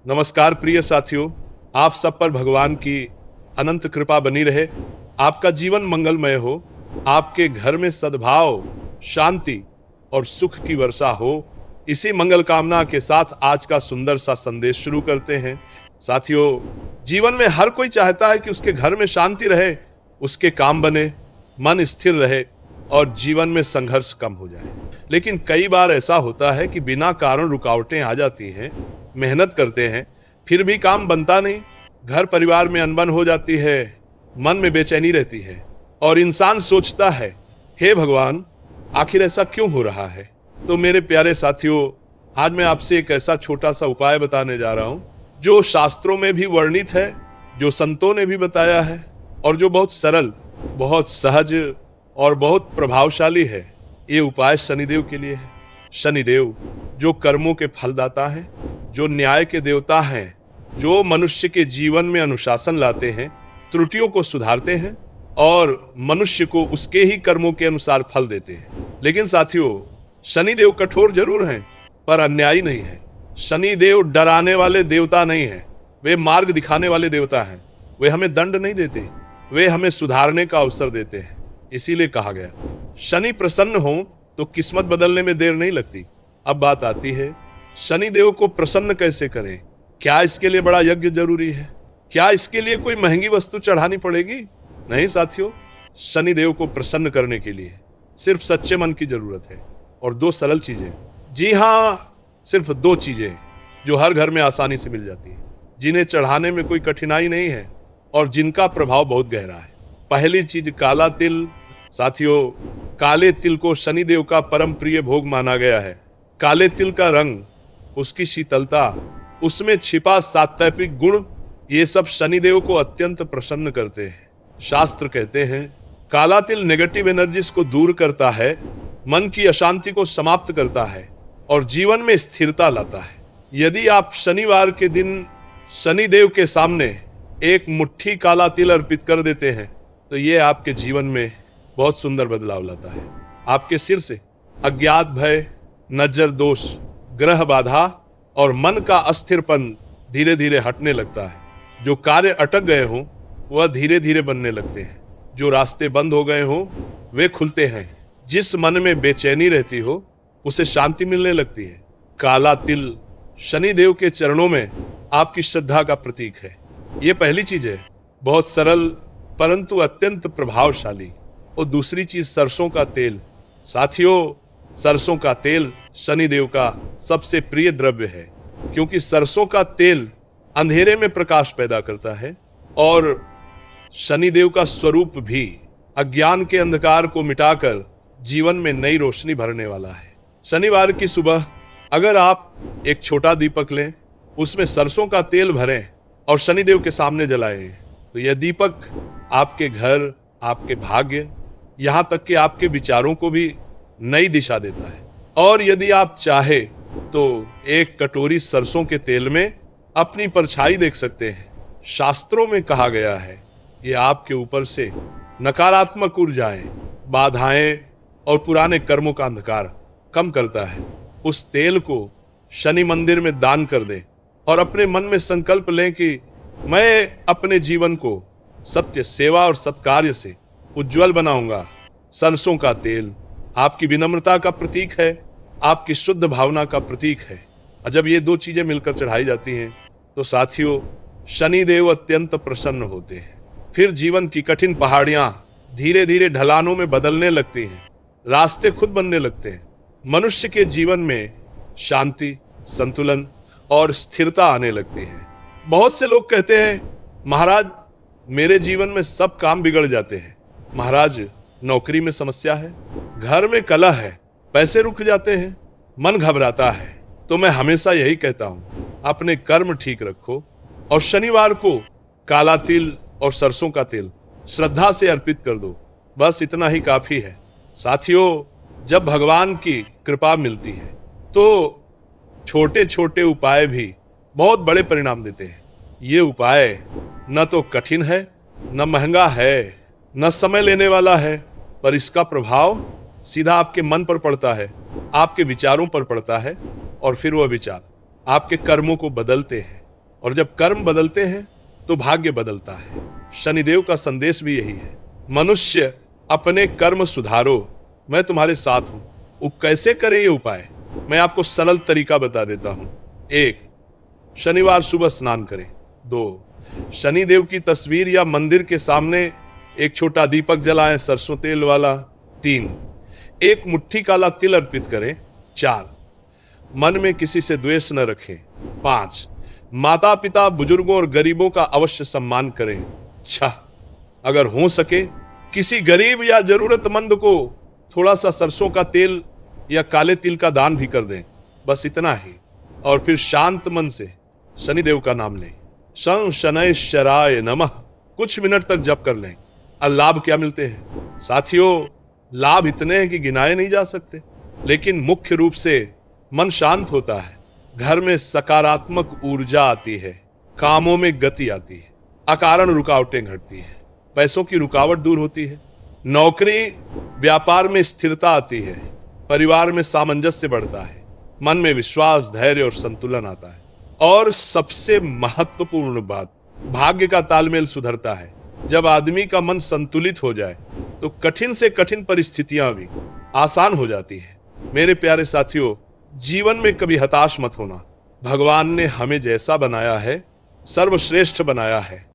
नमस्कार प्रिय साथियों, आप सब पर भगवान की अनंत कृपा बनी रहे। आपका जीवन मंगलमय हो, आपके घर में सद्भाव, शांति और सुख की वर्षा हो। इसी मंगल कामना के साथ आज का सुंदर सा संदेश शुरू करते हैं। साथियों, जीवन में हर कोई चाहता है कि उसके घर में शांति रहे, उसके काम बने, मन स्थिर रहे और जीवन में संघर्ष कम हो जाए। लेकिन कई बार ऐसा होता है कि बिना कारण रुकावटें आ जाती हैं। मेहनत करते हैं फिर भी काम बनता नहीं, घर परिवार में अनबन हो जाती है, मन में बेचैनी रहती है और इंसान सोचता है, हे भगवान, आखिर ऐसा क्यों हो रहा है। तो मेरे प्यारे साथियों, आज मैं आपसे एक ऐसा छोटा सा उपाय बताने जा रहा हूं जो शास्त्रों में भी वर्णित है, जो संतों ने भी बताया है और जो बहुत सरल, बहुत सहज और बहुत प्रभावशाली है। ये उपाय शनिदेव के लिए है। शनिदेव जो कर्मों के फलदाता हैं, जो न्याय के देवता हैं, जो मनुष्य के जीवन में अनुशासन लाते हैं, त्रुटियों को सुधारते हैं और मनुष्य को उसके ही कर्मों के अनुसार फल देते हैं। लेकिन साथियों, शनिदेव कठोर जरूर हैं पर अन्यायी नहीं है। शनिदेव डराने वाले देवता नहीं है, वे मार्ग दिखाने वाले देवता हैं। वे हमें दंड नहीं देते, वे हमें सुधारने का अवसर देते हैं। इसीलिए कहा गया, शनि प्रसन्न हो तो किस्मत बदलने में देर नहीं लगती। अब बात आती है, शनिदेव को प्रसन्न कैसे करें? क्या इसके लिए बड़ा यज्ञ जरूरी है? क्या इसके लिए कोई महंगी वस्तु चढ़ानी पड़ेगी? नहीं साथियों, शनिदेव को प्रसन्न करने के लिए सिर्फ सच्चे मन की जरूरत है और दो सरल चीजें। जी हाँ, सिर्फ दो चीजें जो हर घर में आसानी से मिल जाती है, जिन्हें चढ़ाने में कोई कठिनाई नहीं है और जिनका प्रभाव बहुत गहरा है। पहली चीज काला तिल। साथियों, काले तिल को शनिदेव का परम प्रिय भोग माना गया है। काले तिल का रंग, उसकी शीतलता, उसमें छिपा सात्विक गुण, ये सब शनिदेव को अत्यंत प्रसन्न करते हैं। शास्त्र कहते हैं, काला तिल नेगेटिव एनर्जीज को दूर करता है, मन की अशांति को समाप्त करता है और जीवन में स्थिरता लाता है। यदि आप शनिवार के दिन शनिदेव के सामने एक मुट्ठी काला तिल अर्पित कर देते हैं तो ये आपके जीवन में बहुत सुंदर बदलाव लाता है। आपके सिर से अज्ञात भय, नजर दोष, ग्रह बाधा और मन का अस्थिरपन धीरे धीरे हटने लगता है। जो कार्य अटक गए हों वह धीरे धीरे बनने लगते हैं। जो रास्ते बंद हो गए हों वे खुलते हैं। जिस मन में बेचैनी रहती हो उसे शांति मिलने लगती है। काला तिल शनिदेव के चरणों में आपकी श्रद्धा का प्रतीक है। ये पहली चीज है, बहुत सरल परंतु अत्यंत प्रभावशाली। और दूसरी चीज सरसों का तेल। साथियों, सरसों का तेल शनिदेव का सबसे प्रिय द्रव्य है, क्योंकि सरसों का तेल अंधेरे में प्रकाश पैदा करता है और शनिदेव का स्वरूप भी अज्ञान के अंधकार को मिटाकर जीवन में नई रोशनी भरने वाला है। शनिवार की सुबह अगर आप एक छोटा दीपक लें, उसमें सरसों का तेल भरें और शनिदेव के सामने जलाएं, तो यह दीपक आपके घर, आपके भाग्य, यहां तक कि आपके विचारों को भी नई दिशा देता है। और यदि आप चाहे तो एक कटोरी सरसों के तेल में अपनी परछाई देख सकते हैं। शास्त्रों में कहा गया है, ये आपके ऊपर से नकारात्मक ऊर्जाएं, बाधाएं और पुराने कर्मों का अंधकार कम करता है। उस तेल को शनि मंदिर में दान कर दें और अपने मन में संकल्प लें कि मैं अपने जीवन को सत्य, सेवा और सत्कार्य से उज्जवल बनाऊंगा। सरसों का तेल आपकी विनम्रता का प्रतीक है, आपकी शुद्ध भावना का प्रतीक है। और जब ये दो चीजें मिलकर चढ़ाई जाती हैं तो साथियों, शनिदेव अत्यंत प्रसन्न होते हैं। फिर जीवन की कठिन पहाड़ियां धीरे धीरे ढलानों में बदलने लगती हैं, रास्ते खुद बनने लगते हैं। मनुष्य के जीवन में शांति, संतुलन और स्थिरता आने लगती है। बहुत से लोग कहते हैं, महाराज मेरे जीवन में सब काम बिगड़ जाते हैं। महाराज, नौकरी में समस्या है, घर में कलह है, पैसे रुक जाते हैं, मन घबराता है। तो मैं हमेशा यही कहता हूं, अपने कर्म ठीक रखो और शनिवार को काला तिल और सरसों का तेल श्रद्धा से अर्पित कर दो। बस इतना ही काफी है। साथियों, जब भगवान की कृपा मिलती है तो छोटे छोटे उपाय भी बहुत बड़े परिणाम देते हैं। ये उपाय न तो कठिन है, न महंगा है, न समय लेने वाला है, पर इसका प्रभाव सीधा आपके मन पर पड़ता है, आपके विचारों पर पड़ता है और फिर वह विचार आपके कर्मों को बदलते हैं। और जब कर्म बदलते हैं तो भाग्य बदलता है। शनिदेव का संदेश भी यही है, मनुष्य अपने कर्म सुधारो, मैं तुम्हारे साथ हूं। वो कैसे करें ये उपाय, मैं आपको सरल तरीका बता देता हूं। 1, शनिवार सुबह स्नान करें। 2, शनिदेव की तस्वीर या मंदिर के सामने एक छोटा दीपक जलाएं, सरसों तेल वाला। 3, एक मुट्ठी काला तिल अर्पित करें। 4, मन में किसी से द्वेष न रखें। 5, माता पिता, बुजुर्गों और गरीबों का अवश्य सम्मान करें। 6, अगर हो सके किसी गरीब या जरूरतमंद को थोड़ा सा सरसों का तेल या काले तिल का दान भी कर दें। बस इतना ही। और फिर शांत मन से शनिदेव का नाम लें, शं शनैश्चराय नमः, कुछ मिनट तक जप कर लें। अब लाभ क्या मिलते हैं साथियों, लाभ इतने हैं कि गिनाए नहीं जा सकते। लेकिन मुख्य रूप से मन शांत होता है, घर में सकारात्मक ऊर्जा आती है, कामों में गति आती है, अकारण रुकावटें घटती है, पैसों की रुकावट दूर होती है, नौकरी व्यापार में स्थिरता आती है, परिवार में सामंजस्य बढ़ता है, मन में विश्वास, धैर्य और संतुलन आता है। और सबसे महत्वपूर्ण बात, भाग्य का तालमेल सुधरता है। जब आदमी का मन संतुलित हो जाए तो कठिन से कठिन परिस्थितियां भी आसान हो जाती है। मेरे प्यारे साथियों, जीवन में कभी हताश मत होना। भगवान ने हमें जैसा बनाया है, सर्वश्रेष्ठ बनाया है।